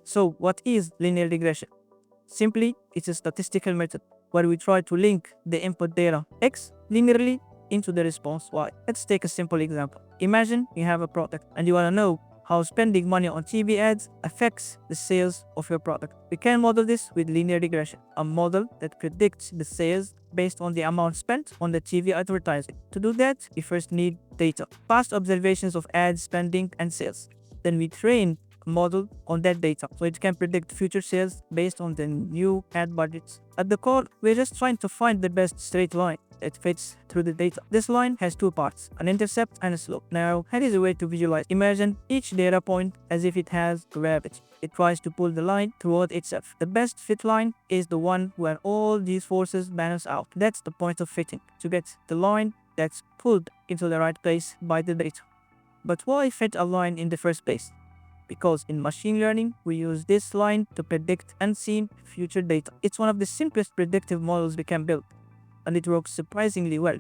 So what is linear regression? Simply, it's a statistical method where we try to link the input data X linearly into the response Y. Let's take a simple example. Imagine you have a product and you want to know how spending money on TV ads affects the sales of your product. We can model this with linear regression, a model that predicts the sales based on the amount spent on the TV advertising. To do that, we first need data, past observations of ad spending and sales. Then we train a model on that data so it can predict future sales based on the new ad budgets. At the core, we're just trying to find the best straight line that fits through the data. This line has two parts, an intercept and a slope. Now, here is a way to visualize. Imagine each data point as if it has gravity. It tries to pull the line toward itself. The best fit line is the one where all these forces balance out. That's the point of fitting, to get the line that's pulled into the right place by the data. But why fit a line in the first place? Because in machine learning, we use this line to predict unseen future data. It's one of the simplest predictive models we can build, and it works surprisingly well,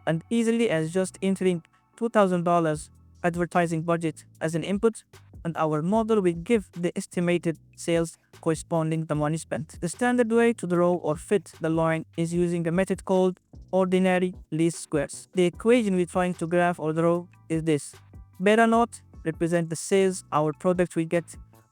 and easily as just entering $2,000 advertising budget as an input, and our model will give the estimated sales corresponding to the money spent. The standard way to draw or fit the line is using a method called ordinary least squares. The equation we're trying to graph or draw is this. Beta naught represent the sales our product will get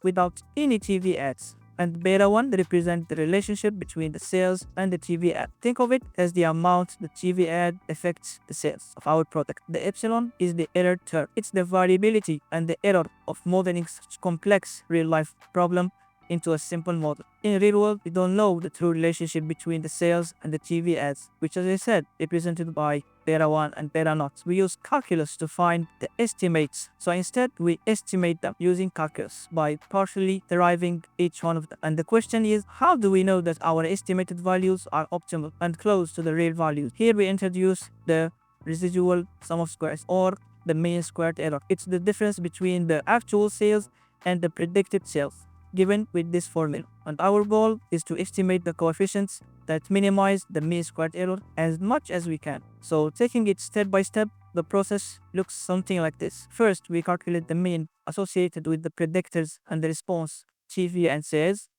without any TV ads, and beta 1 represent the relationship between the sales and the TV ad. Think of it as the amount the TV ad affects the sales of our product. The epsilon is the error term. It's the variability and the error of modeling such complex real-life problem into a simple model. In real world, we don't know the true relationship between the sales and the TV ads, which, as I said, represented by beta 1 and beta naught. We use calculus to find the estimates. So instead, we estimate them using calculus by partially deriving each one of them. And the question is, how do we know that our estimated values are optimal and close to the real values? Here we introduce the residual sum of squares, or the mean squared error. It's the difference between the actual sales and the predicted sales, given with this formula. And our goal is to estimate the coefficients that minimize the mean squared error as much as we can. So taking it step by step, the process looks something like this. First, we calculate the mean associated with the predictors and the response, TV and sales.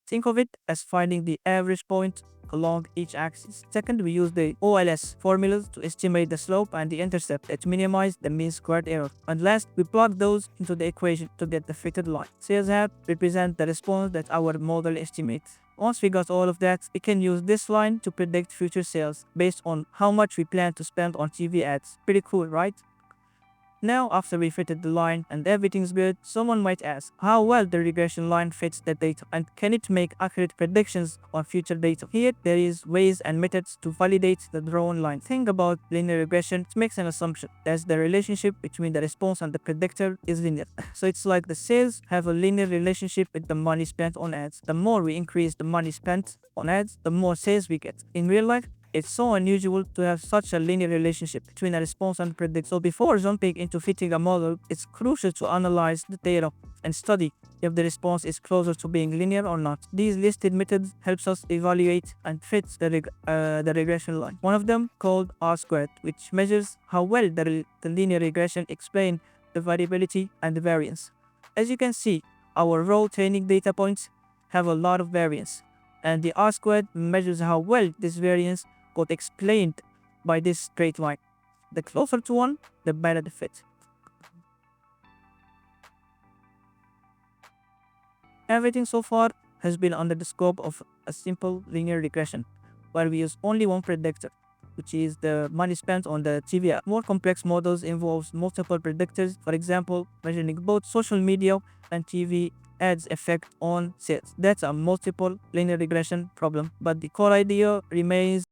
Think of it as finding the average point along each axis. Second, we use the OLS formulas to estimate the slope and the intercept that minimize the mean squared error. And last, we plug those into the equation to get the fitted line. Sales hat represent the response that our model estimates. Once we got all of that, we can use this line to predict future sales based on how much we plan to spend on TV ads. Pretty cool, right? Now, after we fitted the line and everything's good, someone might ask how well the regression line fits the data, and can it make accurate predictions on future data? Here, there is ways and methods to validate the drawn line. Think about linear regression. It makes an assumption that the relationship between the response and the predictor is linear. So it's like the sales have a linear relationship with the money spent on ads. The more we increase the money spent on ads, the more sales we get. In real life, it's so unusual to have such a linear relationship between a response and predict. So before jumping into fitting a model, it's crucial to analyze the data and study if the response is closer to being linear or not. These listed methods helps us evaluate and fit the regression line. One of them called R-squared, which measures how well the linear regression explain the variability and the variance. As you can see, our raw training data points have a lot of variance, and the R-squared measures how well this variance got explained by this straight line. The closer to one, the better the fit. Everything so far has been under the scope of a simple linear regression, where we use only one predictor, which is the money spent on the TV ad. More complex models involves multiple predictors, for example, measuring both social media and TV ads effect on sales. That's a multiple linear regression problem, but the core idea remains